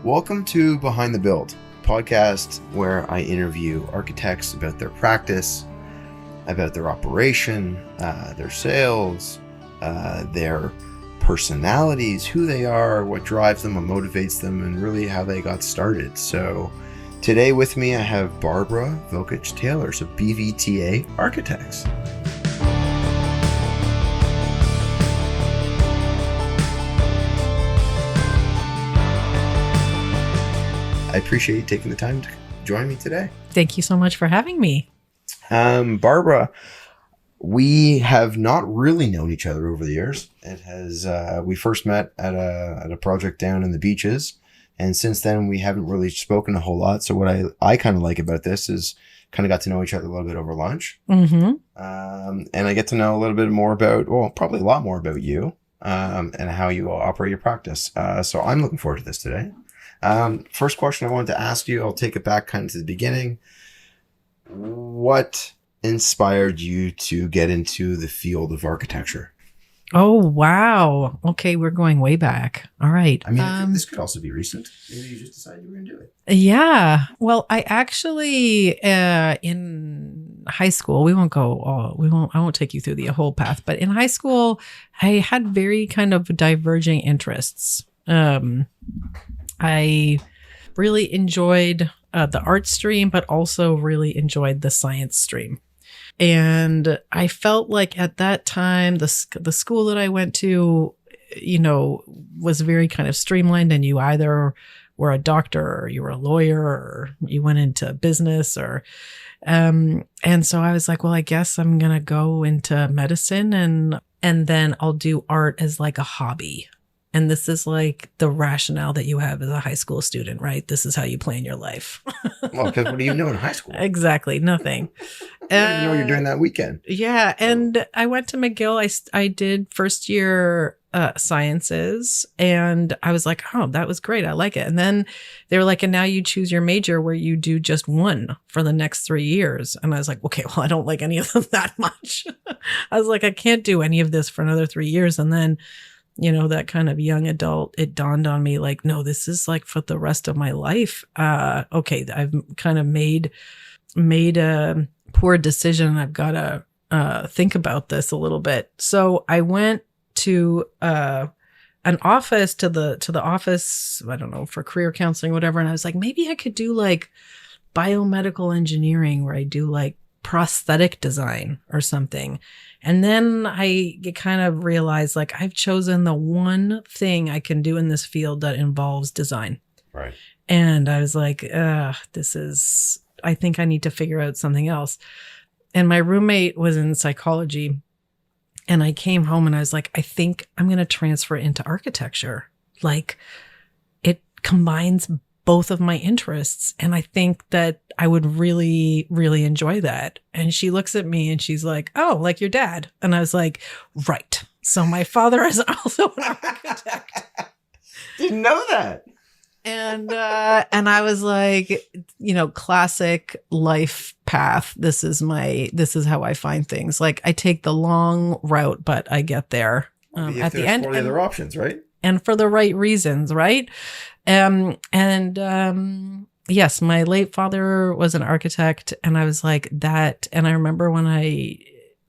Welcome to Behind the Build, a podcast where I interview architects about their practice, about their operation, their sales, their personalities, who they are, what drives them, what motivates them, and really how they got started. So today with me, I have Barbora Vokac Taylor, so BVTA Architects. I appreciate you taking the time to join me today. Thank you so much for having me. Barbora, we have not really known each other over the years. It has we first met at a project down in the beaches, and since then we haven't really spoken a whole lot. So what I kind of like about this is kind of got to know each other a little bit over lunch, and I get to know a little bit more about, well, probably a lot more about you and how you operate your practice. So I'm looking forward to this today. First question I wanted to ask you, I'll take it back kind of to the beginning. What inspired you to get into the field of architecture? Oh, wow. Okay, we're going way back. All right. I mean, this could also be recent. Maybe you just decided you were going to do it. Yeah. Well, I actually, in high school, I won't take you through the whole path, but in high school, I had very kind of diverging interests. I really enjoyed the art stream, but also really enjoyed the science stream. And I felt like at that time, the school that I went to, was very kind of streamlined, and you either were a doctor or you were a lawyer or you went into business and so I was like, well, I guess I'm going to go into medicine and then I'll do art as like a hobby. And this is like the rationale that you have as a high school student, right? This is how you plan your life. Well, because what do you know in high school? Exactly. Nothing. I don't even know what you're doing that weekend. Yeah. And I went to McGill. I did first year sciences, and I was like, oh, that was great. I like it. And then they were like, and now you choose your major where you do just one for the next 3 years. And I was like, okay, well, I don't like any of them that much. I was like, I can't do any of this for another 3 years. And then that kind of young adult, it dawned on me like, no, this is like for the rest of my life. Okay, I've kind of made a poor decision. I've got to think about this a little bit. So I went to an office, to the office, I don't know, for career counseling, whatever. And I was like, maybe I could do like biomedical engineering where I do like prosthetic design or something. And then I kind of realized like I've chosen the one thing I can do in this field that involves design. Right. And I was like, I think I need to figure out something else. And my roommate was in psychology, and I came home and I was like, I think I'm going to transfer into architecture. Like it combines both of my interests. And I think that I would really, really enjoy that. And she looks at me and she's like, oh, like your dad. And I was like, right. So my father is also an architect. Didn't know that. And I was like, classic life path. This is how I find things. Like I take the long route, but I get there at the end. For the other options, right? And for the right reasons, right? Yes, my late father was an architect, and I was like that. And I remember when I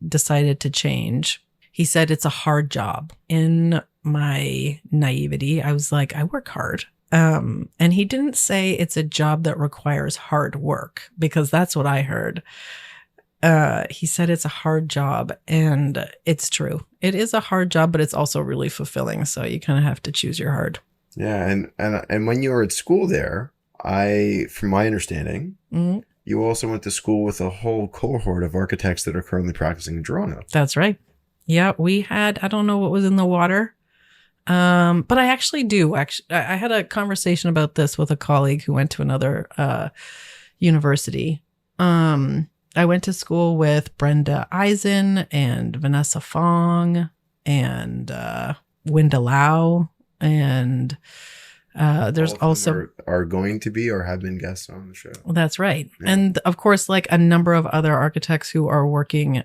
decided to change, he said, it's a hard job. In my naivety, I was like, I work hard. And he didn't say it's a job that requires hard work, because that's what I heard. He said it's a hard job, and it's true. It is a hard job, but it's also really fulfilling. So you kind of have to choose your hard. Yeah. And when you were at school there, from my understanding, you also went to school with a whole cohort of architects that are currently practicing in Toronto. That's right. Yeah. We had, I don't know what was in the water. But I actually do. I had a conversation about this with a colleague who went to another, university. I went to school with Brenda Eisen and Vanessa Fong and, Winda Lau, and there's also are going to be or have been guests on the show. That's right. Yeah. And of course, like a number of other architects who are working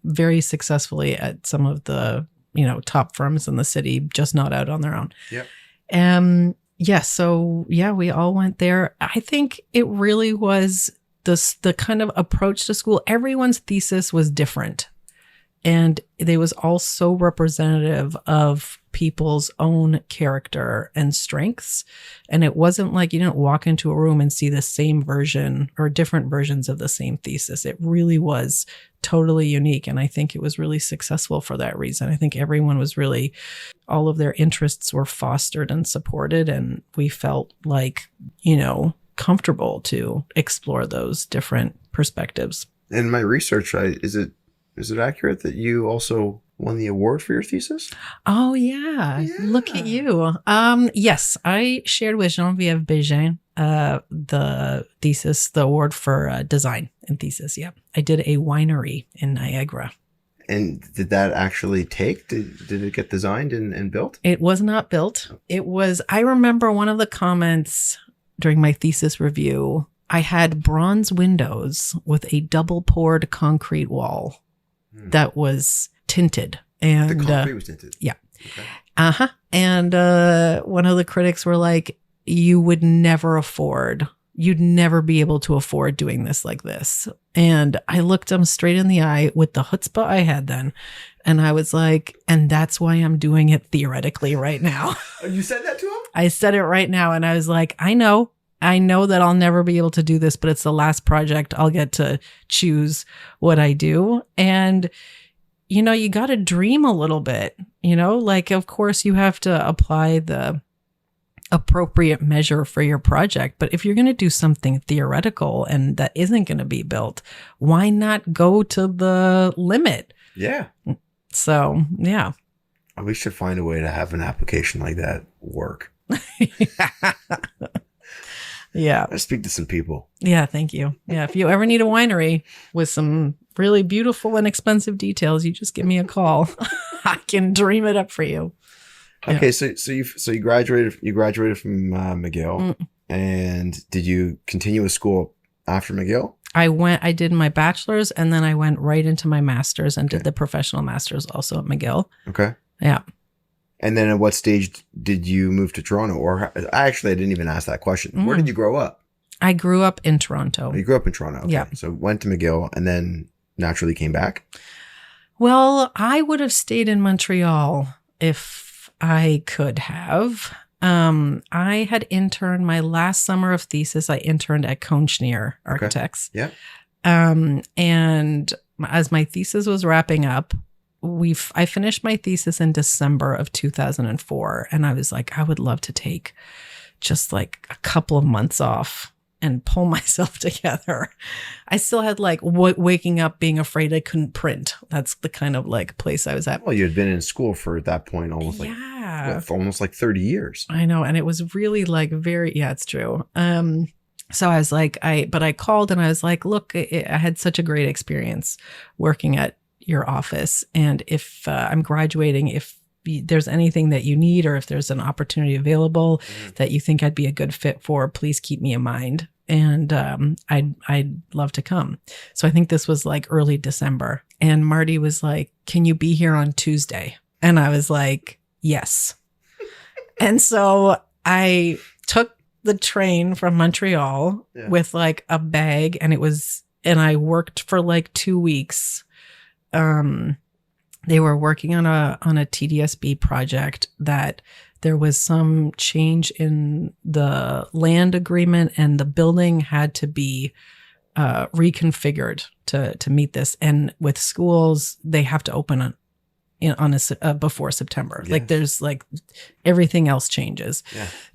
very successfully at some of the top firms in the city, just not out on their own. Yeah. Yes. So yeah, we all went there. I think it really was the kind of approach to school. Everyone's thesis was different. And they was all so representative of people's own character and strengths. And it wasn't like you didn't walk into a room and see the same version or different versions of the same thesis. It really was totally unique. And I think it was really successful for that reason. I think everyone was really, all of their interests were fostered and supported. And we felt like, comfortable to explore those different perspectives. In my research, is it accurate that you also won the award for your thesis? Oh, yeah. Look at you. Yes, I shared with Geneviève Bégin the thesis, the award for design and thesis. Yeah. I did a winery in Niagara. And did that actually take? Did it get designed and built? It was not built. I remember one of the comments during my thesis review, I had bronze windows with a double poured concrete wall that was tinted. And the concrete was tinted? Yeah. Okay. Uh-huh. And one of the critics were like, you'd never be able to afford doing this like this. And I looked him straight in the eye with the chutzpah I had then. And I was like, and that's why I'm doing it theoretically right now. You said that to him? I said it right now. And I was like, I know that I'll never be able to do this, but it's the last project. I'll get to choose what I do. And, you got to dream a little bit, like, of course you have to apply the appropriate measure for your project. But if you're going to do something theoretical and that isn't going to be built, why not go to the limit? Yeah. So, yeah. We should find a way to have an application like that work. Yeah. I speak to some people. Yeah. Thank you. Yeah. If you ever need a winery with some really beautiful and expensive details, you just give me a call. I can dream it up for you. Okay. Yeah. So you graduated from McGill. And did you continue with school after McGill? I did my bachelor's and then I went right into my master's and did the professional master's also at McGill. Okay. Yeah. And then at what stage did you move to Toronto? Or I didn't even ask that question. Where did you grow up? I grew up in Toronto. You grew up in Toronto. Okay. Yeah. So went to McGill and then naturally came back? Well, I would have stayed in Montreal if I could have. I had interned my last summer of thesis. I interned at Kohn Shnier Architects. Okay. Yeah. And as my thesis was wrapping up, I finished my thesis in December of 2004. And I was like, I would love to take just like a couple of months off and pull myself together. I still had like waking up being afraid I couldn't print. That's the kind of like place I was at. Well, you had been in school for at that point almost almost like 30 years. I know. And it was really like it's true. So I was like, but I called and I was like, look, I had such a great experience working at your office. And if I'm graduating, if there's anything that you need or if there's an opportunity available that you think I'd be a good fit for, please keep me in mind. And I'd love to come. So I think this was like early December. And Marty was like, can you be here on Tuesday? And I was like, yes. And so I took the train from Montreal with like a bag and I worked for like 2 weeks. They were working on a TDSB project that there was some change in the land agreement and the building had to be reconfigured to meet this. And with schools, they have to open before September. Yes. Like there's like everything else changes,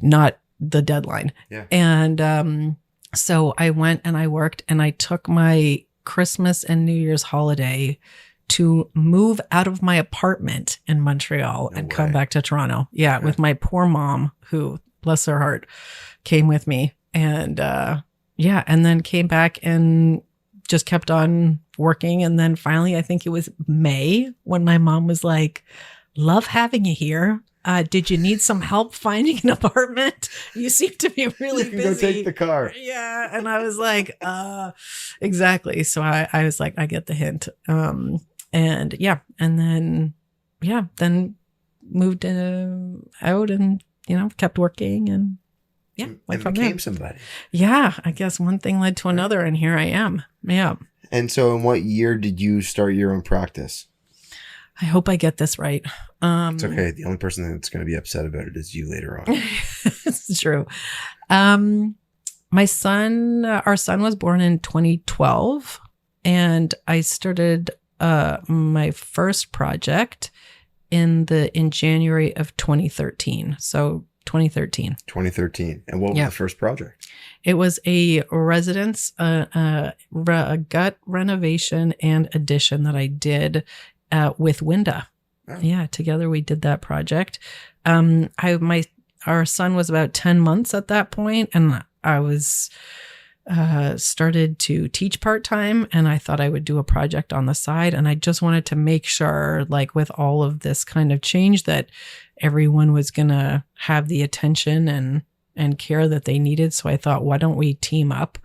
not the deadline. Yeah. And so I went and I worked and I took my Christmas and New Year's holiday to move out of my apartment in Montreal and come back to Toronto. Yeah, with my poor mom, who, bless her heart, came with me. And and then came back and just kept on working. And then finally, I think it was May when my mom was like, love having you here. Did you need some help finding an apartment? You seem to be really busy. Go take the car. Yeah. And I was like, exactly. So I was like, I get the hint. And then moved out and, kept working and yeah, and became somebody. Yeah, I guess one thing led to another, and here I am. Yeah. And so in what year did you start your own practice? I hope I get this right. It's okay. The only person that's going to be upset about it is you later on. It's true. Our son was born in 2012, and I started my first project in January of 2013. So 2013. 2013. And what was the first project? It was a residence, a gut renovation and addition that I did with Winda. Oh. Yeah, together we did that project. Our son was about 10 months at that point, and I was started to teach part-time, and I thought I would do a project on the side, and I just wanted to make sure, like with all of this kind of change, that everyone was gonna have the attention and care that they needed. So I thought, why don't we team up?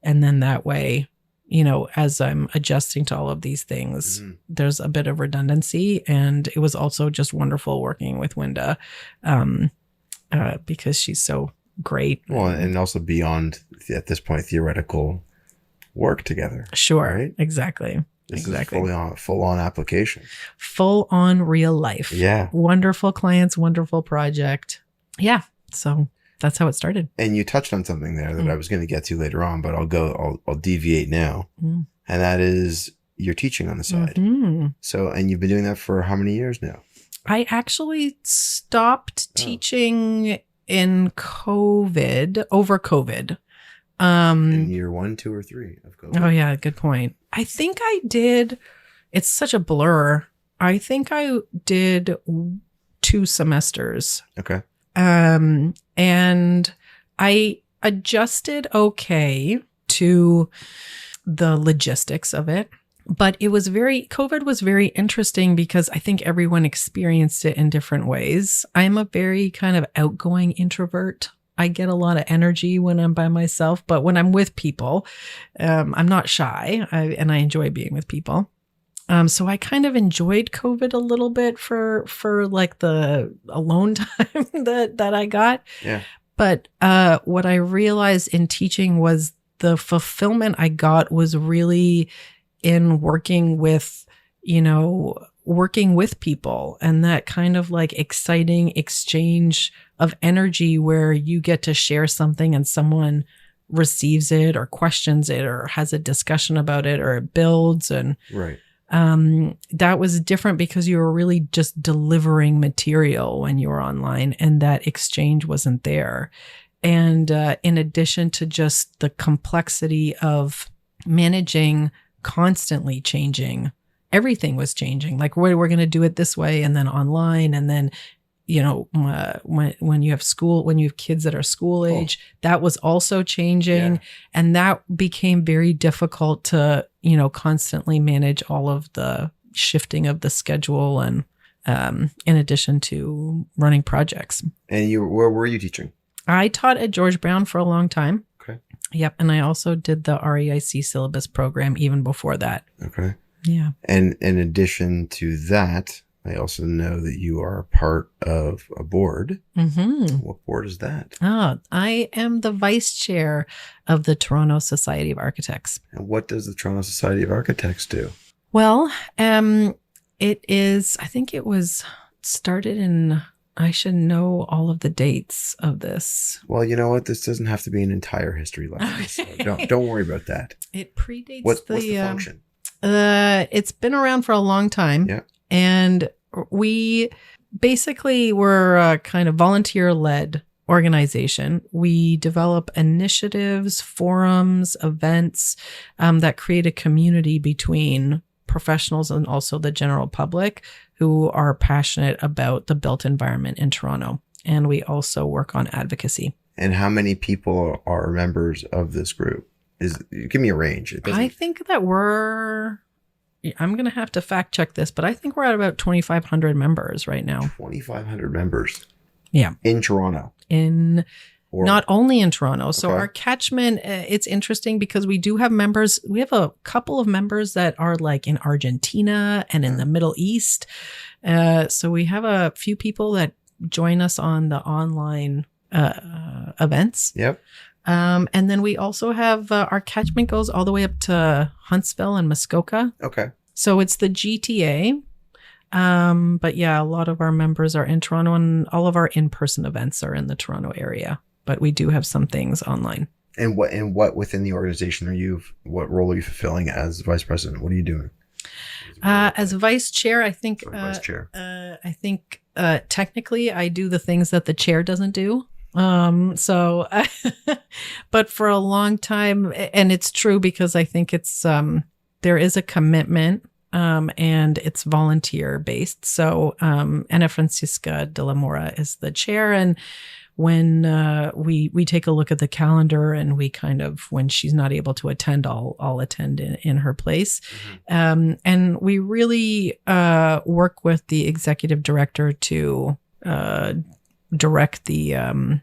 And then that way, you know, as I'm adjusting to all of these things, there's a bit of redundancy. And it was also just wonderful working with Winda because she's so great. Well, and also beyond, at this point, theoretical work together. Sure. Right? Exactly. This is full on application. Full on real life. Yeah. Wonderful clients, wonderful project. Yeah. So that's how it started. And you touched on something there that I was going to get to later on, but I'll deviate now. And that is you're teaching on the side. So, and you've been doing that for how many years now? I actually stopped teaching in COVID, over COVID. In year 1, 2, or 3 of COVID. Oh yeah, good point. I think I did, it's such a blur. I think I did 2 semesters. Okay. And I adjusted okay to the logistics of it. But COVID was very interesting because I think everyone experienced it in different ways. I'm a very kind of outgoing introvert. I get a lot of energy when I'm by myself, but when I'm with people, I'm not shy and I enjoy being with people. So I kind of enjoyed COVID a little bit for like the alone time that I got. Yeah. But what I realized in teaching was the fulfillment I got was really in working with people and that kind of like exciting exchange of energy where you get to share something and someone receives it or questions it or has a discussion about it or it builds. And right. That was different because you were really just delivering material when you were online and that exchange wasn't there. And in addition to just the complexity of managing constantly changing, everything was changing. Like we're going to do it this way and then online. And then, when you have kids that are school age, that was also changing. Yeah. And that became very difficult to, constantly manage all of the shifting of the schedule and in addition to running projects. And where were you teaching? I taught at George Brown for a long time. Okay. Yep. And I also did the REIC syllabus program even before that. Okay. Yeah. And in addition to that, I also know that you are part of a board. Mm-hmm. What board is that? Oh, I am the vice chair of the Toronto Society of Architects. And what does the Toronto Society of Architects do? Well, it is, I think it was started in, I should know all of the dates of this. Well, you know what? This doesn't have to be an entire history lesson. So don't worry about that. It predates what's the function? It's been around for a long time. Yeah. And we basically were a kind of volunteer-led organization. We develop initiatives, forums, events that create a community between professionals and also the general public who are passionate about the built environment in Toronto. And we also work on advocacy. And how many people are members of this group? Give me a range. I think that I'm going to have to fact check this, but I think we're at about 2,500 members right now. 2,500 members. Yeah. In Toronto. Not only in Toronto. So our catchment, it's interesting because we do have members. We have a couple of members that are like in Argentina and in the Middle East. So we have a few people that join us on the online events. Yep. And then we also have our catchment goes all the way up to Huntsville and Muskoka. Okay. So it's the GTA. But yeah, a lot of our members are in Toronto, and all of our in-person events are in the Toronto area. But we do have some things online. And what within the organization what role are you fulfilling as vice president? What are you doing? As vice chair, I think. Vice chair. I think technically I do the things that the chair doesn't do. So, but for a long time, and it's true because I think it's there is a commitment. And it's volunteer based. So, Ana Francisca de la Mora is the chair. And when we take a look at the calendar and we kind of, when she's not able to attend, I'll attend in her place. Mm-hmm. And we really work with the executive director to direct the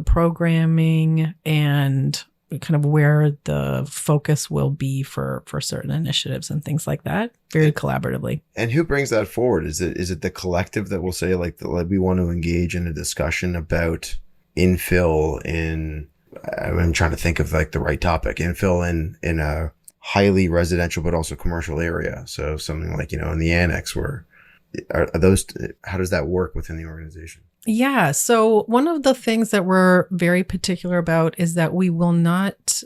programming and kind of where the focus will be for certain initiatives and things like that, very collaboratively. And who brings that forward? Is it the collective that will say like we want to engage in a discussion about infill in, I'm trying to think of like the right topic, infill in a highly residential but also commercial area. So something like, in the annex where how does that work within the organization? Yeah. So one of the things that we're very particular about is that we will not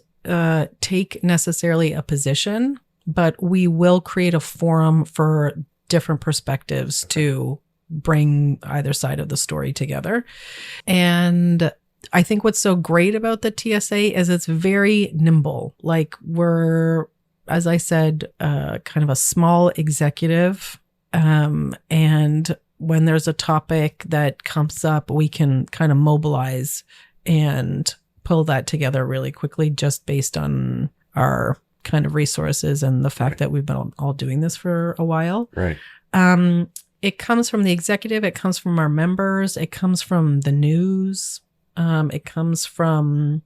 take necessarily a position, but we will create a forum for different perspectives to bring either side of the story together. And I think what's so great about the TSA is it's very nimble. Like we're, as I said, kind of a small executive, and when there's a topic that comes up, we can kind of mobilize and pull that together really quickly just based on our kind of resources and the fact that we've been all doing this for a while. Right. It comes from the executive. It comes from our members. It comes from the news. It comes from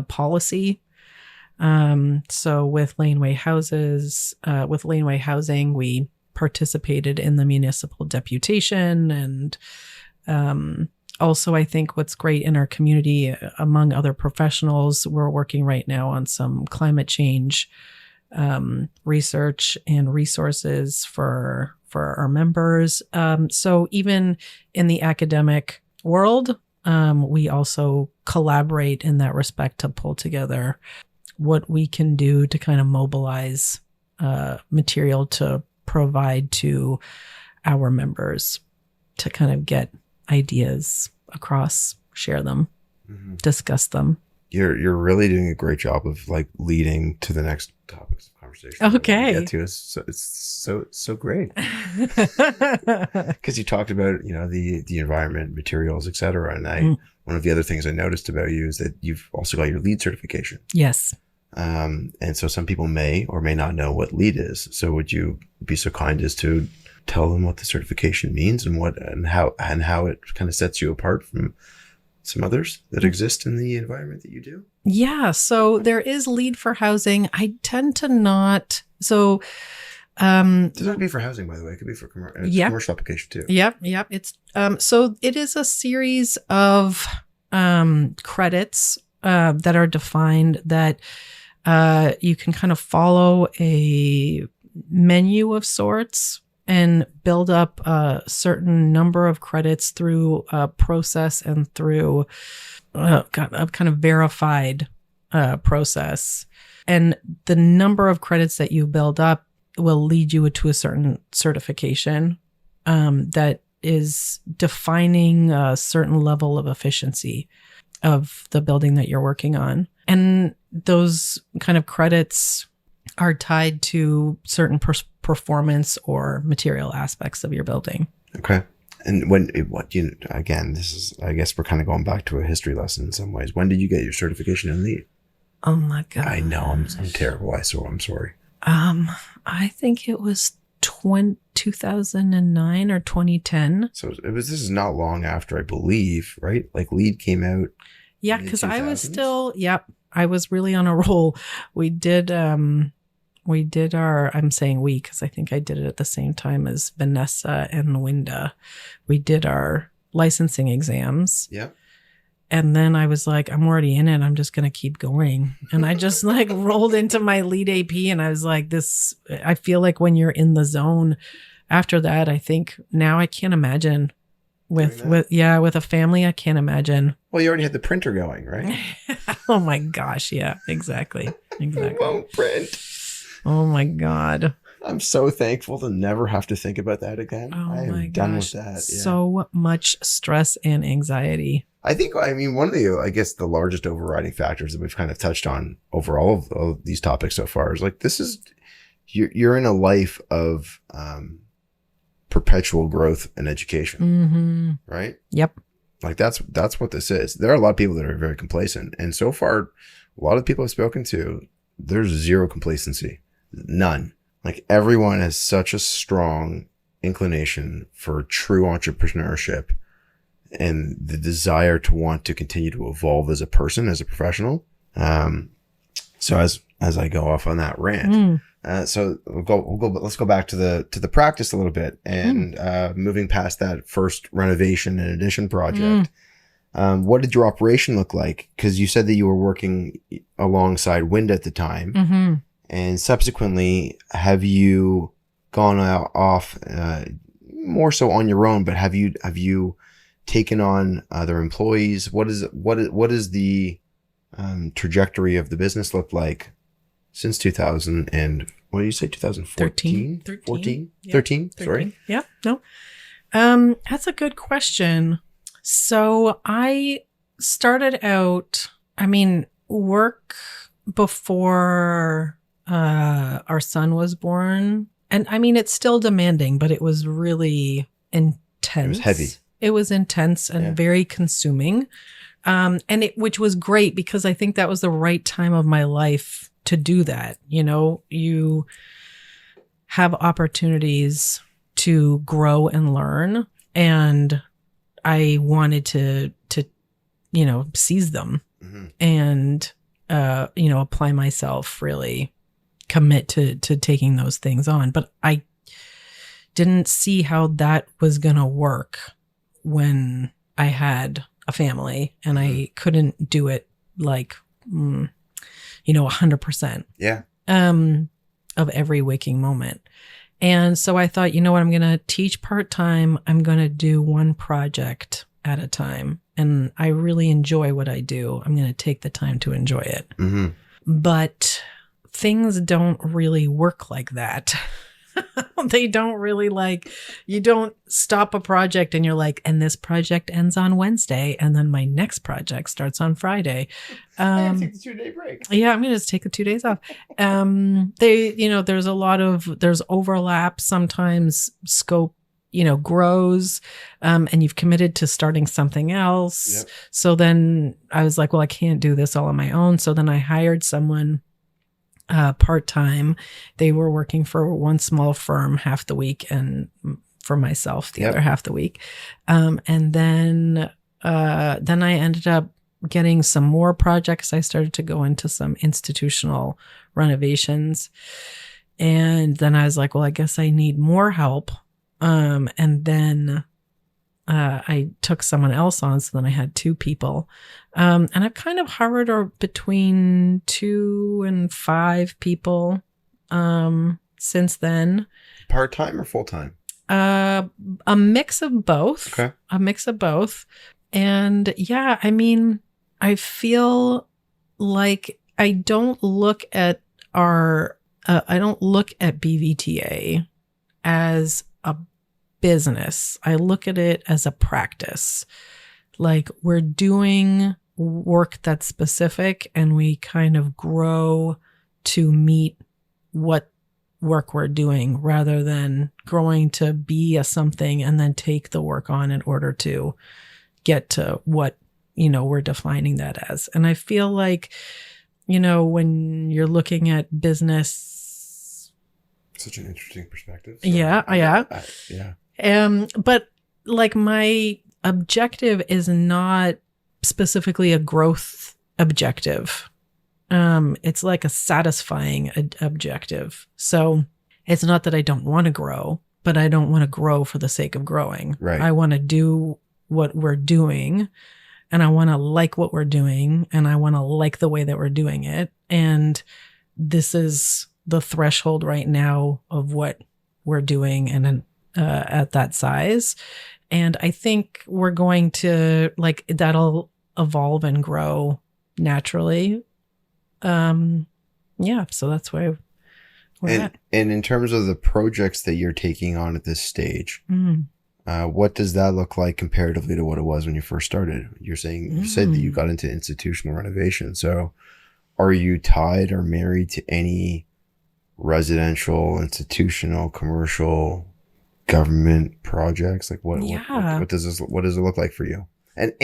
policy. So with laneway housing, we participated in the municipal deputation. And also, I think what's great in our community, among other professionals, we're working right now on some climate change research and resources for our members. So even in the academic world, we also collaborate in that respect to pull together what we can do to kind of mobilize material to provide to our members to kind of get ideas across, share them, discuss them. You're really doing a great job of like leading to the next topics of conversation. Okay. Get to it's so great. Because you talked about, the environment, materials, etc. And one of the other things I noticed about you is that you've also got your LEED certification. Yes. And so some people may or may not know what LEED is. So would you be so kind as to tell them what the certification means and how it kind of sets you apart from some others that exist in the environment that you do? Yeah. So there is LEED for housing. I tend to not. So, doesn't have to be for housing, by the way. It could be for commercial application too. Yep. It's, so it is a series of, credits, that are defined that, you can kind of follow a menu of sorts and build up a certain number of credits through a process and through a kind of verified process. And the number of credits that you build up will lead you to a certain certification that is defining a certain level of efficiency of the building that you're working on. And those kind of credits are tied to certain performance or material aspects of your building. Okay. And again, this is, I guess we're kind of going back to a history lesson in some ways. When did you get your certification in LEED? Oh my God. I know, I'm terrible. I'm sorry. I think it was 2009 or 2010. So this is not long after, I believe, right? Like LEED came out. Yeah, because I was still, I was really on a roll. We did our, I'm saying we, because I think I did it at the same time as Vanessa and Linda. We did our licensing exams. Yeah. And then I was like, I'm already in it. I'm just going to keep going. And I just like rolled into my lead AP and I was like, I feel like when you're in the zone after that, I think now I can't imagine with a family. I can't imagine. Well, you already had the printer going, right? Oh my gosh. Yeah, exactly. It won't print. Oh my God. I'm so thankful to never have to think about that again. Oh I am my done gosh. with that. Yeah. So much stress and anxiety. I mean, one of the largest overriding factors that we've kind of touched on over all of these topics so far is like, you're in a life of perpetual growth and education, right? Yep. Like that's what this is. There are a lot of people that are very complacent. And so far, a lot of people I've spoken to, there's zero complacency, none. Like everyone has such a strong inclination for true entrepreneurship and the desire to want to continue to evolve as a person, as a professional. So as I go off on that rant, so let's go back to the practice a little bit and moving past that first renovation and addition project. What did your operation look like? Because you said that you were working alongside Wind at the time. And subsequently, have you gone off more so on your own? But have you taken on other employees? What is the trajectory of the business look like since 2000 and what did you say? 2014? 13? Sorry. Yeah. No. That's a good question. So I started out. I mean, work before our son was born. And I mean, it's still demanding, but it was really intense. It was heavy. It was intense and very consuming. Which was great because I think that was the right time of my life to do that. You know, you have opportunities to grow and learn. And I wanted to seize them and, apply myself, really commit to taking those things on. But I didn't see how that was going to work when I had a family and I couldn't do it like, 100%. Yeah. Of every waking moment. And so I thought, you know what, I'm going to teach part-time. I'm going to do one project at a time. And I really enjoy what I do. I'm going to take the time to enjoy it. But things don't really work like that. They don't really you don't stop a project and you're like, and this project ends on Wednesday. And then my next project starts on Friday. Take the 2-day break. Yeah, I'm going to just take the 2 days off. There's overlap. Sometimes scope, grows, and you've committed to starting something else. Yep. So then I was like, well, I can't do this all on my own. So then I hired someone part-time. They were working for one small firm half the week and for myself the other half the week. And then I ended up getting some more projects. I started to go into some institutional renovations. And then I was like, well, I guess I need more help. And then I took someone else on. So then I had 2 people. And I've kind of hovered between 2 and 5 people since then. Part-time or full-time? A mix of both. Okay. A mix of both. And yeah, I mean, I feel like I don't look at BVTA as a business. I look at it as a practice. Like we're doing work that's specific and we kind of grow to meet what work we're doing rather than growing to be a something and then take the work on in order to get to what, we're defining that as. And I feel like, when you're looking at business. Such an interesting perspective. So, yeah. But like my objective is not specifically a growth objective. It's like a satisfying objective. So it's not that I don't want to grow, but I don't want to grow for the sake of growing. Right. I want to do what we're doing and I want to like what we're doing, and I want to like the way that we're doing it. And this is the threshold right now of what we're doing and at that size. And I think we're going to like that'll evolve and grow naturally. Yeah, so that's where we're at. And in terms of the projects that you're taking on at this stage, what does that look like comparatively to what it was when you first started? You said that you got into institutional renovation. So are you tied or married to any residential, institutional, commercial, government projects? Like what does it look like for you? And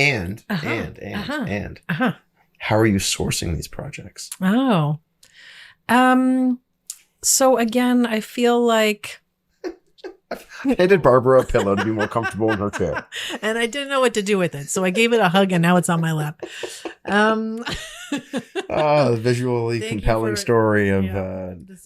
how are you sourcing these projects? Oh, so again, I feel like I handed Barbara a pillow to be more comfortable in her chair. And I didn't know what to do with it. So I gave it a hug and now it's on my lap. Visually compelling story of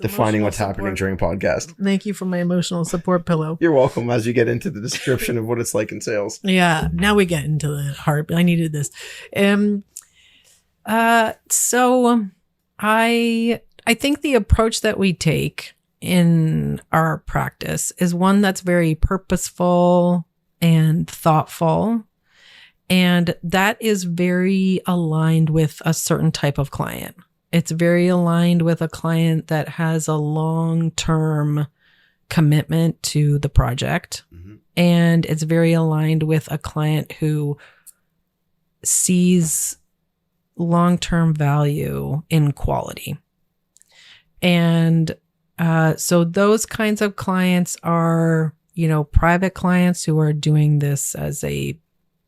defining what's happening during podcast. Thank you for my emotional support pillow. You're welcome as you get into the description of what it's like in sales. Yeah. Now we get into the heart. I needed this. So I think the approach that we take in our practice is one that's very purposeful and thoughtful. And that is very aligned with a certain type of client. It's very aligned with a client that has a long-term commitment to the project. Mm-hmm. And it's very aligned with a client who sees long-term value in quality. And so those kinds of clients are, private clients who are doing this as a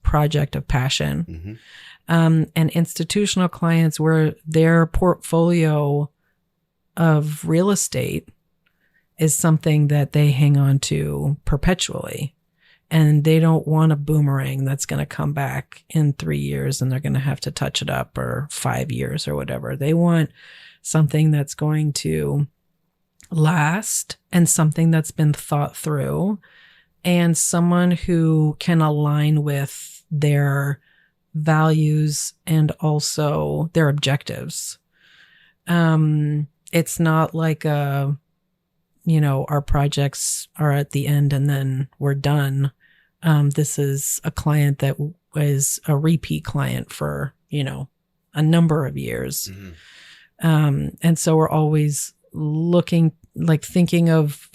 project of passion, and institutional clients where their portfolio of real estate is something that they hang on to perpetually. And they don't want a boomerang that's going to come back in 3 years and they're going to have to touch it up, or 5 years or whatever. They want something that's going to last and something that's been thought through, and someone who can align with their values and also their objectives. It's not like our projects are at the end and then we're done. This is a client that is a repeat client for, a number of years. Mm-hmm. And so we're always thinking of,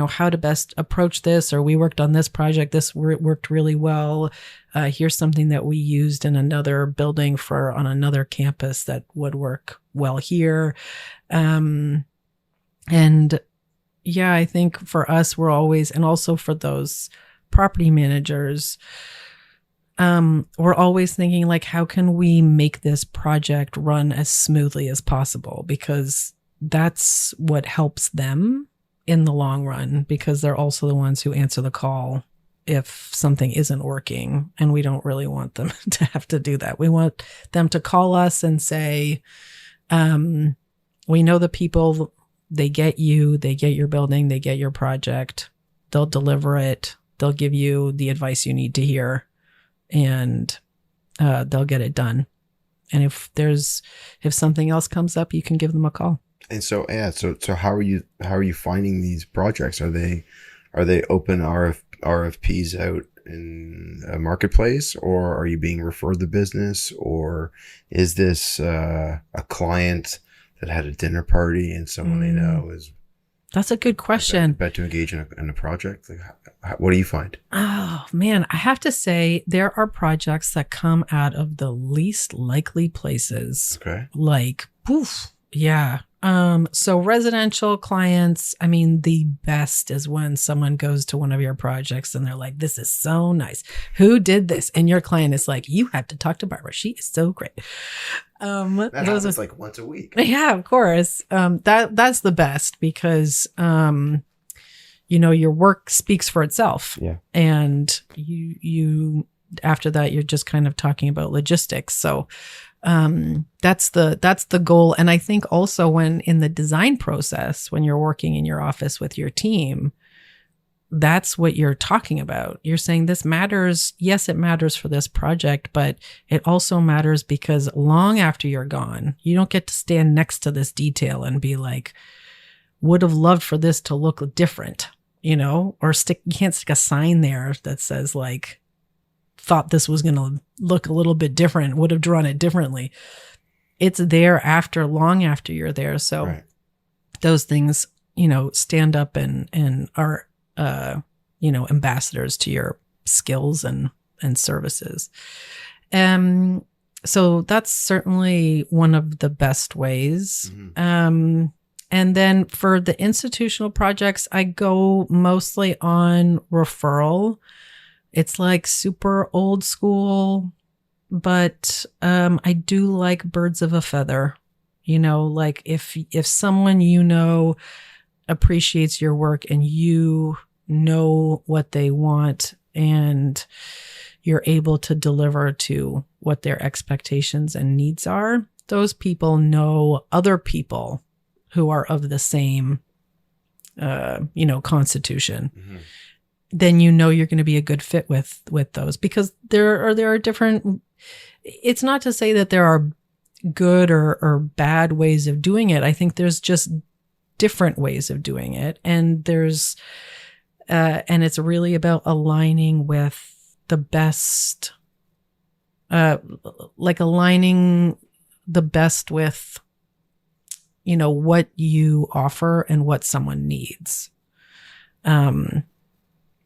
how to best approach this, or we worked on this project. This worked really well. Here's something that we used in another building on another campus that would work well here. And yeah, I think for us, we're always, and also for those property managers, we're always thinking how can we make this project run as smoothly as possible? Because that's what helps them in the long run, because they're also the ones who answer the call if something isn't working. And we don't really want them to have to do that. We want them to call us and say, we know the people, they get you, they get your building, they get your project, they'll deliver it, they'll give you the advice you need to hear, and they'll get it done. And if something else comes up, you can give them a call. And so how are you finding these projects? Are they open RFPs out in a marketplace, or are you being referred the business, or is this a client that had a dinner party and someone they know is? That's a good question. Bet to engage in a project. What do you find? Oh man, I have to say there are projects that come out of the least likely places. Okay. Yeah. So residential clients, the best is when someone goes to one of your projects and they're like, this is so nice. Who did this? And your client is like, you have to talk to Barbara. She is so great. That happens once a week. Yeah, of course. That's the best because, your work speaks for itself. Yeah. And you after that, you're just kind of talking about logistics. So, that's the goal. And I think also when in the design process, when you're working in your office with your team, that's what you're talking about. You're saying this matters. Yes, it matters for this project, but it also matters because long after you're gone, you don't get to stand next to this detail and be like, would have loved for this to look different, you can't stick a sign there that says like, thought this was going to look a little bit different, would have drawn it differently. It's there long after you're there. So right. Those things, stand up and are, ambassadors to your skills and services. So that's certainly one of the best ways. Mm-hmm. And then for the institutional projects, I go mostly on referral. It's like super old school, but I do like birds of a feather. Like if someone appreciates your work and you know what they want and you're able to deliver to what their expectations and needs are, those people know other people who are of the same, constitution. Mm-hmm. Then you're going to be a good fit with those, because there are different. It's not to say that there are good or bad ways of doing it. I think there's just different ways of doing it, and there's and it's really about aligning with the best, aligning the best with what you offer and what someone needs.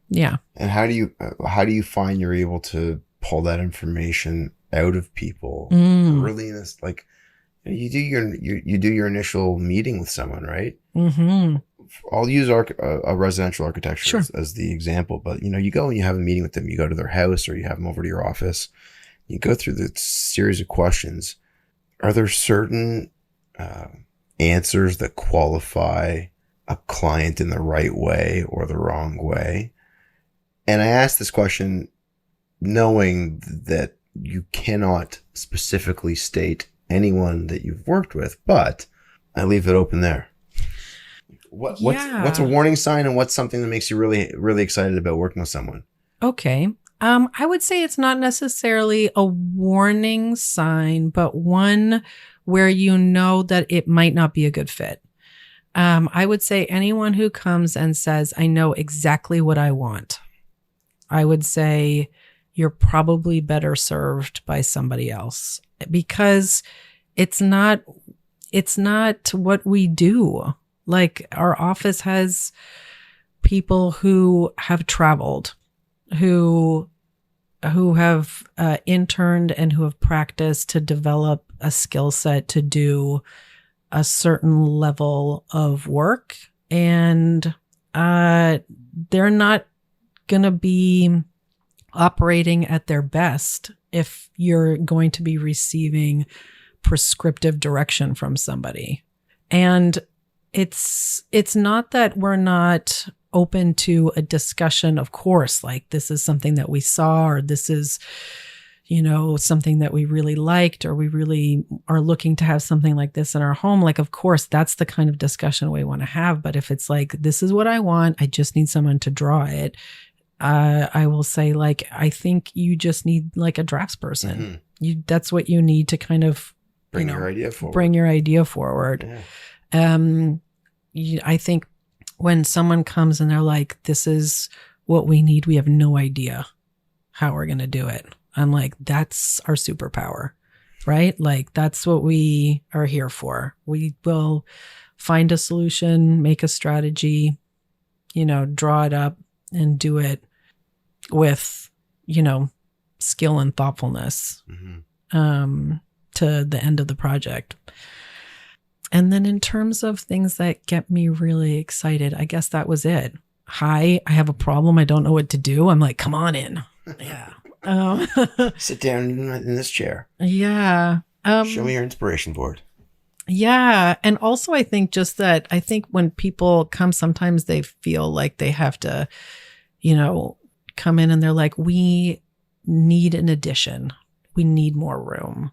Yeah. And how do you find you're able to pull that information out of people early in this? Like, you do your initial meeting with someone, right? Mm-hmm. I'll use a residential architecture as the example, but you go and you have a meeting with them. You go to their house or you have them over to your office. You go through the series of questions. Are there certain answers that qualify a client in the right way or the wrong way? And I ask this question knowing that you cannot specifically state anyone that you've worked with, but I leave it open there. What's a warning sign, and what's something that makes you really, really excited about working with someone? Okay. I would say it's not necessarily a warning sign, but one where that it might not be a good fit. I would say anyone who comes and says, I know exactly what I want, I would say you're probably better served by somebody else, because it's not what we do. Like, our office has people who have traveled, who have interned and who have practiced to develop a skill set to do a certain level of work. And they're not going to be operating at their best if you're going to be receiving prescriptive direction from somebody. And it's not that we're not open to a discussion, of course, like this is something that we saw, or this is, something that we really liked, or we really are looking to have something like this in our home. Like, of course, that's the kind of discussion we want to have. But if it's like, this is what I want, I just need someone to draw it, I will say, like, I think you just need like a draftsperson. Mm-hmm. That's what you need to kind of bring your idea forward. Yeah. I think when someone comes and they're like, this is what we need, we have no idea how we're going to do it, I'm like, that's our superpower, right? Like, that's what we are here for. We will find a solution, make a strategy, draw it up and do it with, skill and thoughtfulness, to the end of the project. And then in terms of things that get me really excited, I guess that was it. Hi, I have a problem. I don't know what to do. I'm like, come on in. Yeah. Sit down in this chair. Yeah. Show me your inspiration board. Yeah. And also, I think when people come, sometimes they feel like they have to, come in and they're like, we need an addition. We need more room.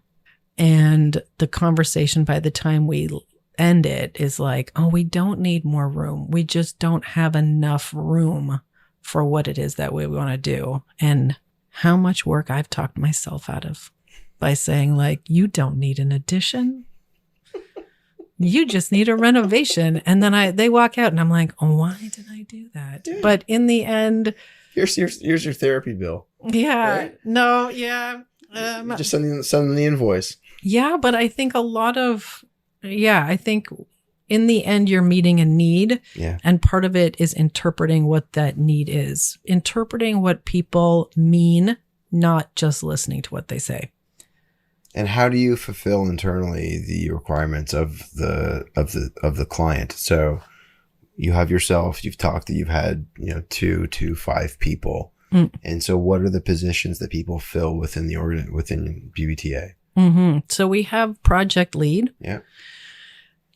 And the conversation by the time we end it is like, oh, we don't need more room. We just don't have enough room for what it is that we want to do, and how much work I've talked myself out of by saying, like, you don't need an addition. You just need a renovation. And then they walk out and I'm like, oh, why did I do that? Dude. But in the end, Here's your therapy bill. yeah, Right? no, yeah. Just send them the invoice. Yeah, but I think I think in the end, you're meeting a need. Yeah. And part of it is interpreting what that need is, interpreting what people mean, not just listening to what they say. And how do you fulfill internally the requirements of the client? So you have yourself, you've talked that you've had, 2 to 5 people. And so what are the positions that people fill within within BVTA? Mm-hmm. So we have project lead. Yeah.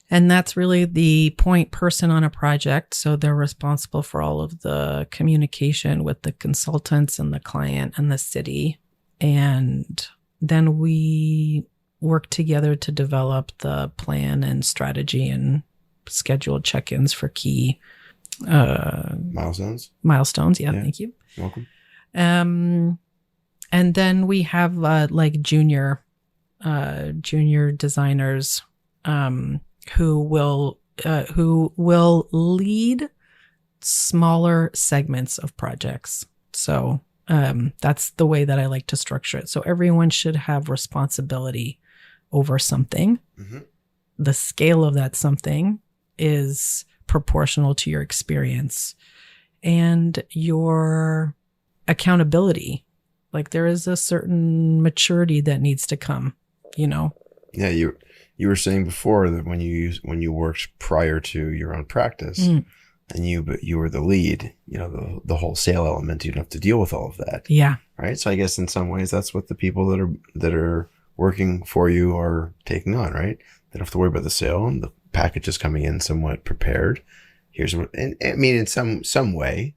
And that's really the point person on a project. So they're responsible for all of the communication with the consultants and the client and the city. And then we work together to develop the plan and strategy and schedule check-ins for key Milestones. Yeah, thank you. You're welcome. And then we have like junior designers who will lead smaller segments of projects. So that's the way that I like to structure it. So everyone should have responsibility over something. Mm-hmm. The scale of that something is proportional to your experience and your accountability. Like there is a certain maturity that needs to come, Yeah, you were saying before that when you worked prior to your own practice, and you were the lead, the wholesale element, you don't have to deal with all of that. Yeah. Right. So I guess in some ways that's what the people that are working for you are taking on, right? They don't have to worry about the sale, and the package is coming in somewhat prepared. In some way,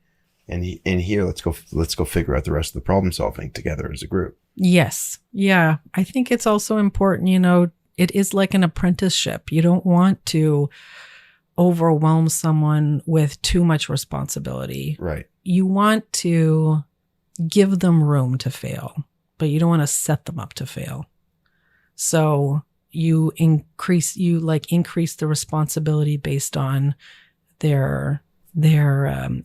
and here let's go figure out the rest of the problem solving together as a group. Yes. Yeah. I think it's also important, it is like an apprenticeship. You don't want to overwhelm someone with too much responsibility. Right. You want to give them room to fail, but you don't want to set them up to fail. So you increase the responsibility based on their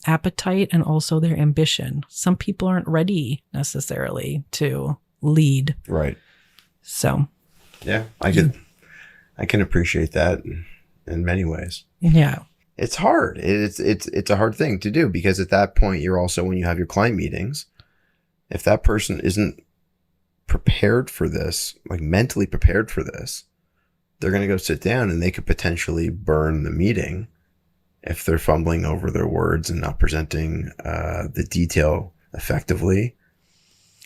appetite and also their ambition. Some people aren't ready necessarily to lead. Right. So. Yeah, I can appreciate that in many ways. Yeah. It's hard. It's a hard thing to do because at that point you're also, when you have your client meetings, if that person isn't prepared for this, like mentally prepared for this, they're going to go sit down and they could potentially burn the meeting if they're fumbling over their words and not presenting the detail effectively.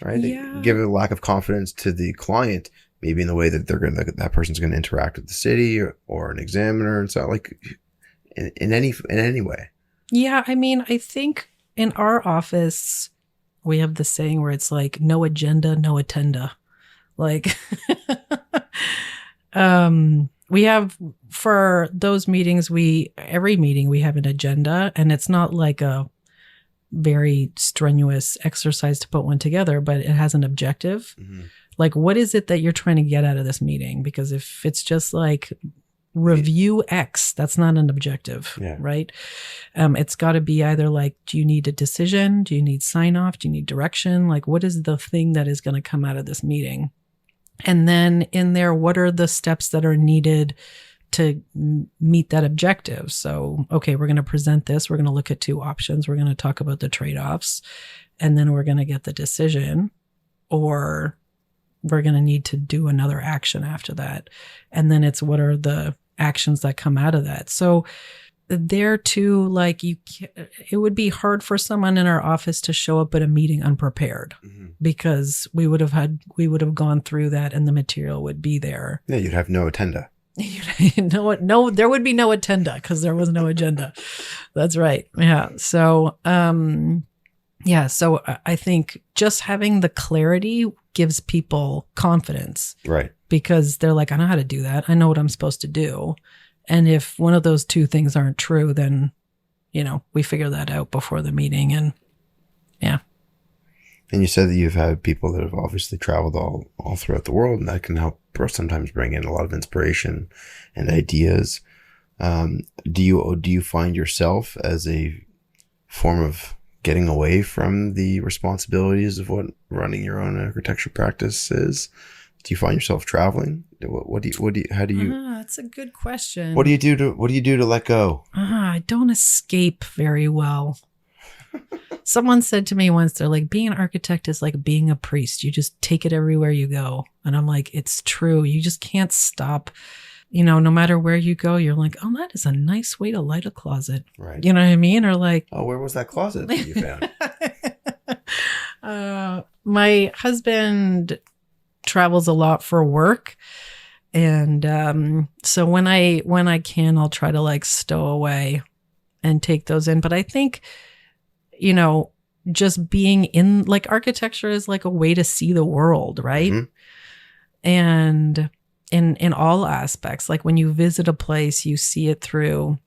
Right? Yeah. Give a lack of confidence to the client, maybe in the way that that person's going to interact with the city or an examiner, and so like in any way. Yeah, I think in our office we have the saying where it's like no agenda, no attenda. Like we have, for those meetings, every meeting we have an agenda, and it's not like a very strenuous exercise to put one together, but it has an objective. Mm-hmm. Like, what is it that you're trying to get out of this meeting? Because if it's just like review X, that's not an objective, right? It's got to be either like, do you need a decision? Do you need sign off? Do you need direction? Like, what is the thing that is going to come out of this meeting? And then in there, what are the steps that are needed to meet that objective? So, okay, we're going to present this. We're going to look at 2 options. We're going to talk about the trade-offs, and then we're going to get the decision, or we're going to need to do another action after that. And then it's what are the actions that come out of that. So there too, like it would be hard for someone in our office to show up at a meeting unprepared, because we would have gone through that and the material would be there. Yeah, you'd have no attenda. No, there would be no attenda because there was no agenda. That's right. Yeah. So, so I think just having the clarity gives people confidence. Right. Because they're like, I know how to do that. I know what I'm supposed to do. And if one of those 2 things aren't true, then, we figure that out before the meeting and And you said that you've had people that have obviously traveled all throughout the world, and that can help sometimes bring in a lot of inspiration and ideas. Do you find yourself as a form of getting away from the responsibilities of what running your own architecture practice is? Do you find yourself traveling? That's a good question. What do you do to let go? I don't escape very well. Someone said to me once, they're like, being an architect is like being a priest. You just take it everywhere you go. And I'm like, it's true. You just can't stop. No matter where you go, you're like, oh, that is a nice way to light a closet. Right. You know what I mean? Or like, oh, where was that closet that you found? My husband travels a lot for work. And so when I can, I'll try to like stow away and take those in. But I think, just being in like architecture is like a way to see the world, right? Mm-hmm. And in all aspects, like when you visit a place, you see it through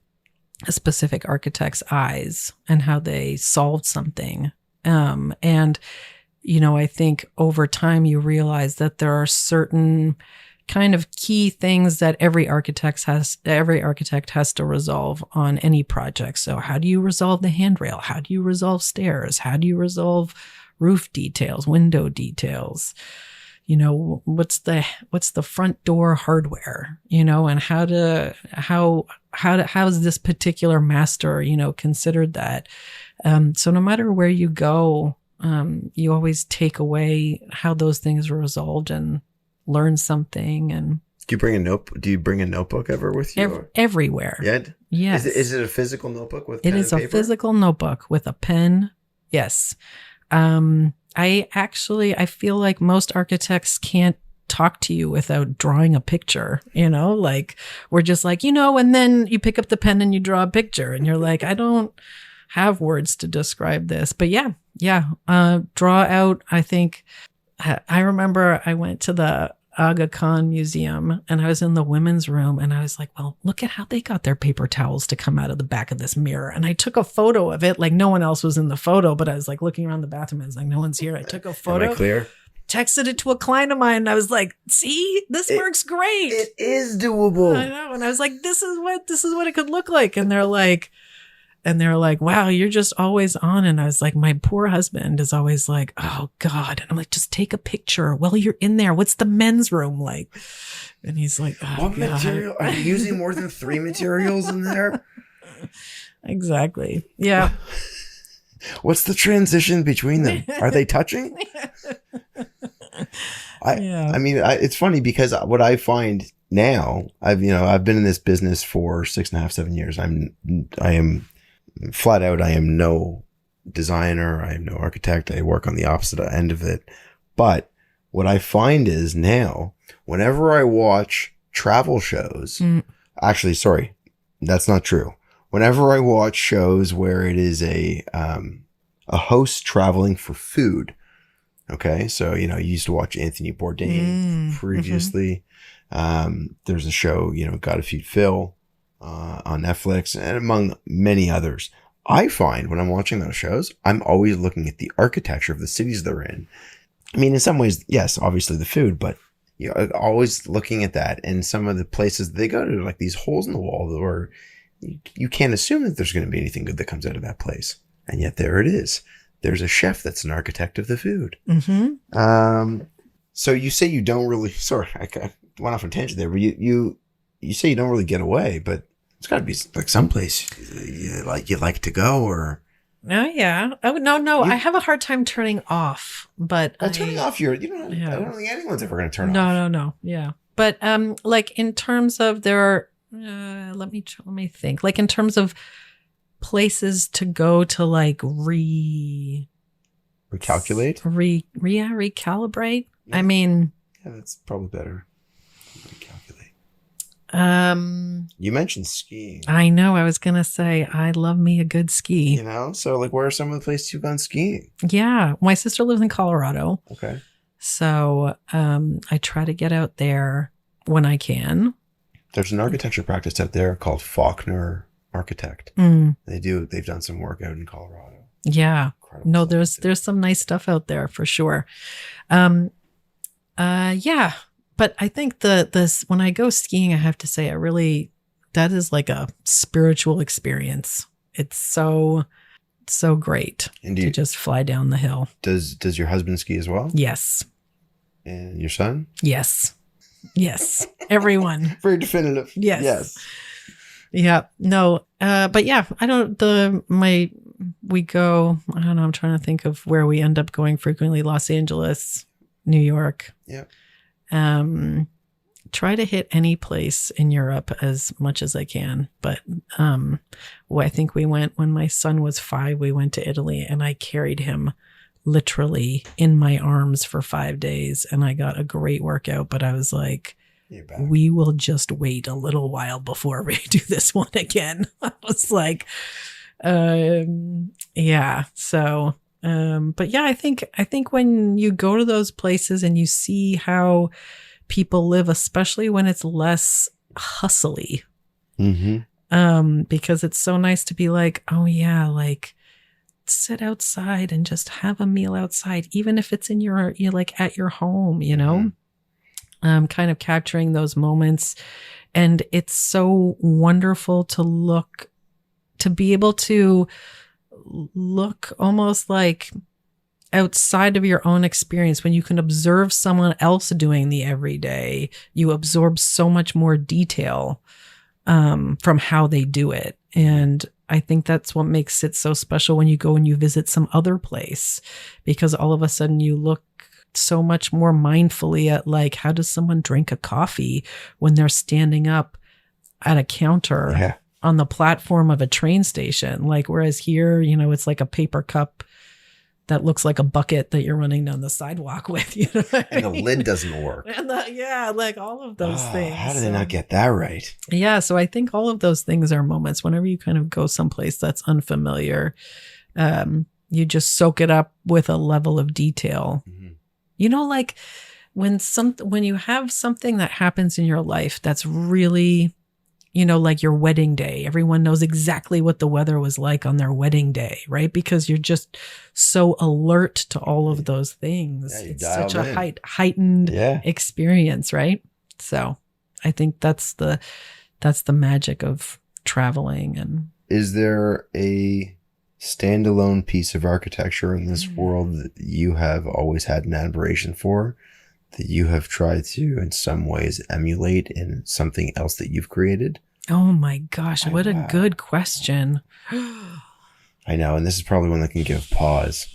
a specific architect's eyes and how they solved something. And I think over time you realize that there are certain kind of key things that every architect has to resolve on any project. So how do you resolve the handrail? How do you resolve stairs? How do you resolve roof details, window details? What's the front door hardware, and how is this particular master, considered that? So no matter where you go, you always take away how those things are resolved and learn something. And do you bring a notebook ever with you? Everywhere. Yeah. Yes. Is it a physical notebook with pen and paper? It is a physical notebook with a pen. Yes. I feel like most architects can't talk to you without drawing a picture, like we're just like, and then you pick up the pen and you draw a picture and you're like, I don't have words to describe this, but yeah. Draw out. I think I remember I went to the Aga Khan Museum and I was in the women's room and I was like, well, look at how they got their paper towels to come out of the back of this mirror. And I took a photo of it. Like no one else was in the photo, but I was like looking around the bathroom. I was like, no one's here. I took a photo. Am I clear? Texted it to a client of mine. And I was like, see, this works great. It is doable. I know. And I was like, this is what it could look like. And they're like, wow, you're just always on. And I was like, my poor husband is always like, oh God. And I'm like, just take a picture. Well, you're in there. What's the men's room like? And he's like, oh, what God. Material? Are you using more than 3 materials in there? Exactly. Yeah. What's the transition between them? Are they touching? I mean, it's funny because what I find now, I've been in this business for 6.5, 7 years. I am flat out, I am no designer. I am no architect. I work on the opposite end of it. But what I find is now, whenever I watch travel shows, actually, sorry, that's not true. Whenever I watch shows where it is a host traveling for food, okay, so you used to watch Anthony Bourdain previously. There's a show, Gotta Feed Phil on Netflix, and among many others. I find when I'm watching those shows, I'm always looking at the architecture of the cities they're in. I mean, in some ways, yes, obviously the food, but always looking at that. And some of the places they go to, like these holes in the wall, where you can't assume that there's going to be anything good that comes out of that place. And yet there it is. There's a chef that's an architect of the food. Mm-hmm. So you say you don't really, sorry, I went off on a tangent there, but you say you don't really get away, but it's got to be like someplace you like to go, or. Oh yeah. Oh no. I have a hard time turning off, but turning off I don't think anyone's ever going to turn off. No. Yeah. But like in terms of let me think. Like in terms of places to go to like recalibrate. Recalibrate. Yeah. I mean, yeah, that's probably better. You mentioned skiing. I know. I was gonna say I love me a good ski. So like, where are some of the places you've gone skiing? Yeah, my sister lives in Colorado. Okay. So I try to get out there when I can. There's an architecture practice out there called Faulkner Architect. They've done some work out in Colorado. Yeah. incredible No, stuff. there's some nice stuff out there for sure. Yeah, but I think this when I go skiing, I have to say, that is like a spiritual experience. It's so great And to just fly down the hill. does your husband ski as well? Yes, And your son? yes, everyone. Very definitive. Yes. Yeah. No. But yeah, I don't. We go. I don't know. I'm trying to think of where we end up going frequently. Los Angeles, New York. Yeah. Try to hit any place in Europe as much as I can. But I think we went when my son was 5. We went to Italy, and I carried him literally in my arms for 5 days, and I got a great workout. But I was like, we will just wait a little while before we do this one again. I was like, yeah. So, but yeah, I think when you go to those places and you see how people live, especially when it's less hustly, because it's so nice to be like, oh yeah, like sit outside and just have a meal outside, even if it's in you're like at your home, you know. Kind of capturing those moments. And it's so wonderful to be able to look almost like outside of your own experience. When you can observe someone else doing the everyday, you absorb so much more detail from how they do it. And I think that's what makes it so special when you go and you visit some other place, because all of a sudden you look so much more mindfully at like, how does someone drink a coffee when they're standing up at a counter on the platform of a train station? Like, whereas here, you know, it's like a paper cup that looks like a bucket that you're running down the sidewalk with, you know what and I mean? the lid doesn't work. And like all of those things. How do they not get that right? Yeah. So I think all of those things are moments whenever you kind of go someplace that's unfamiliar, you just soak it up with a level of detail. You know, like when you have something that happens in your life that's really, you know, like your wedding day, everyone knows exactly what the weather was like on their wedding day, right? Because you're just so alert to all of those things. Yeah, it's such a heightened experience, right? So I think that's the magic of traveling. And is there a standalone piece of architecture in this world that you have always had an admiration for, that you have tried to in some ways emulate in something else that you've created? Oh my gosh, what a good question. I know, and this is probably one that can give pause.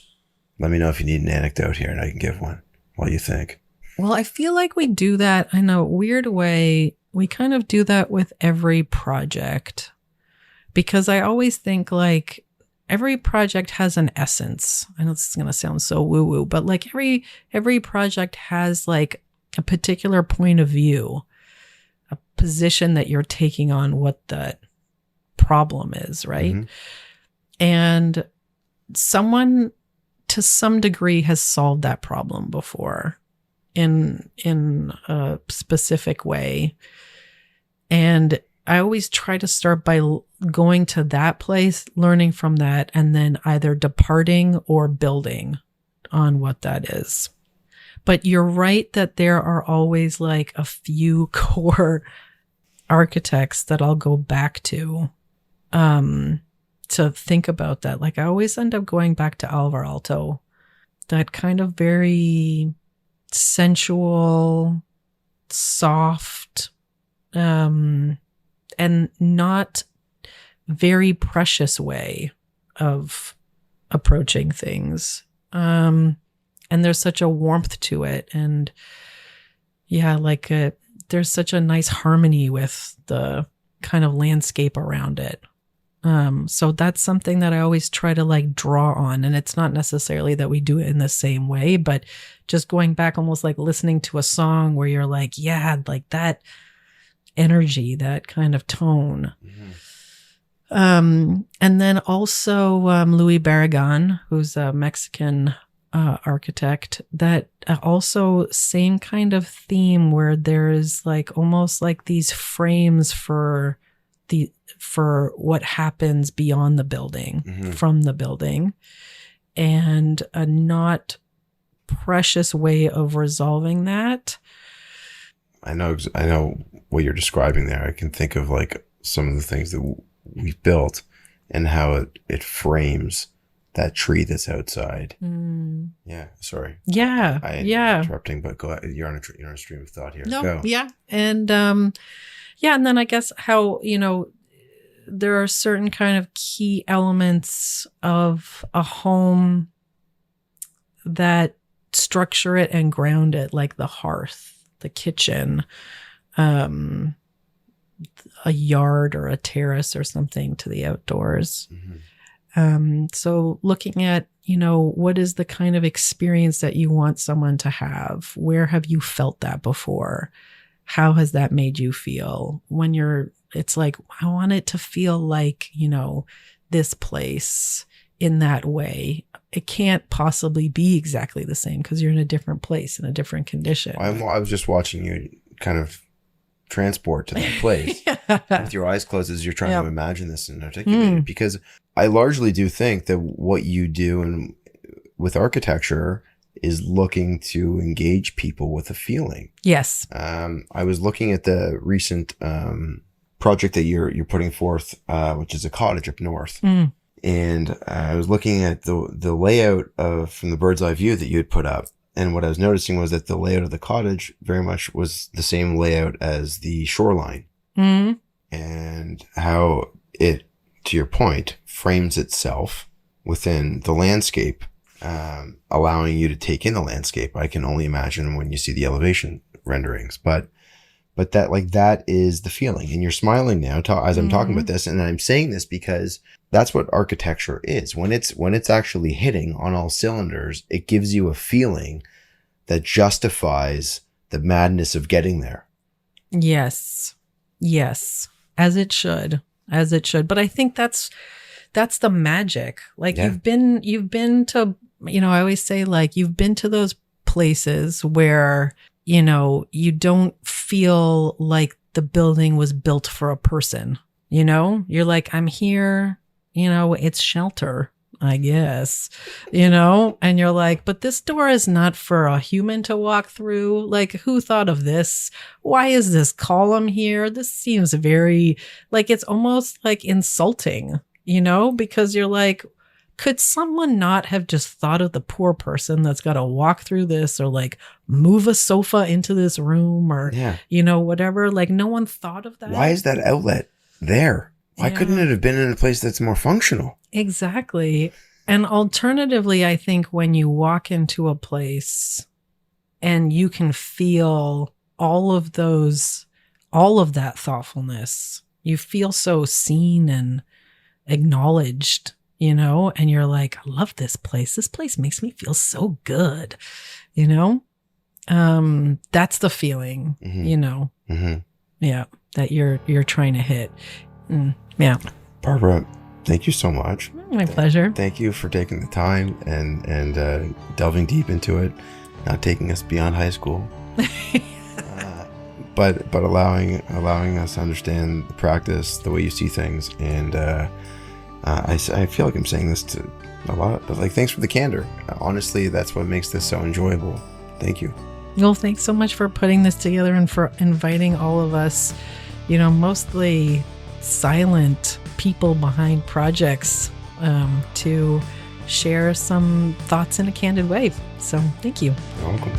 Let me know if you need an anecdote here and I can give one while you think. Well, I feel like we do that in a weird way. We kind of do that with every project, because I always think like every project has an essence. I know this is going to sound so woo-woo, but like every project has like a particular point of view, a position that you're taking on what the problem is, right? And someone to some degree has solved that problem before in a specific way. And I always try to start by going to that place, learning from that, and then either departing or building on what that is. But you're right that there are always like a few core architects that I'll go back to think about that. Like I always end up going back to Alvar Aalto, that kind of very sensual, soft, and not very precious way of approaching things. And there's such a warmth to it. And yeah, like there's such a nice harmony with the kind of landscape around it. So that's something that I always try to like draw on. And it's not necessarily that we do it in the same way, but just going back, almost like listening to a song where you're like, yeah, like that energy, that kind of tone. And then also Louis Barragan, who's a Mexican architect, that also same kind of theme where there's like almost like these frames for what happens beyond the building, from the building. and a not precious way of resolving that. I know what you're describing there. I can think of like some of the things that we've built and how it frames that tree that's outside. Yeah, sorry. Yeah, I yeah. interrupting, but go ahead. You're on a stream of thought here. No, Go. yeah, and and then I guess how there are certain kind of key elements of a home that structure it and ground it, like the hearth, the kitchen, a yard or a terrace or something to the outdoors. So looking at, what is the kind of experience that you want someone to have? Where have you felt that before? How has that made you feel? It's like, I want it to feel like, this place in that way. It can't possibly be exactly the same because you're in a different place, in a different condition. I was just watching you kind of transport to that place with your eyes closed as you're trying to imagine this and articulate it, because I largely do think that what you do with architecture is looking to engage people with a feeling. Yes. I was looking at the recent project that you're putting forth, which is a cottage up north. And I was looking at the layout from the bird's eye view that you had put up. And what I was noticing was that the layout of the cottage very much was the same layout as the shoreline. And how it, to your point, frames itself within the landscape, allowing you to take in the landscape. I can only imagine when you see the elevation renderings, but that is the feeling. And you're smiling now as I'm talking about this. And I'm saying this because that's what architecture is. When it's actually hitting on all cylinders, it gives you a feeling that justifies the madness of getting there. Yes. As it should. But I think that's the magic. Like you've been to, I always say, like, you've been to those places where, you don't feel like the building was built for a person, you're like, I'm here, it's shelter, I guess, and you're like, but this door is not for a human to walk through. Like, who thought of this? Why is this column here? This seems very, like, it's almost like insulting, because you're like, could someone not have just thought of the poor person that's got to walk through this, or like move a sofa into this room, or, whatever? Like, no one thought of that. Why is that outlet there? Why couldn't it have been in a place that's more functional? Exactly. And alternatively, I think when you walk into a place and you can feel all of that thoughtfulness, you feel so seen and acknowledged, and you're like, I love this place. This place makes me feel so good, that's the feeling, that you're trying to hit. Barbara, thank you so much. My pleasure. Thank you for taking the time and delving deep into it, not taking us beyond high school, but allowing us to understand the practice, the way you see things. And I feel like I'm saying this to a lot, but like, thanks for the candor. Honestly, that's what makes this so enjoyable. Thank you. Well, thanks so much for putting this together and for inviting all of us, mostly silent people behind projects, to share some thoughts in a candid way. So thank you. You're welcome.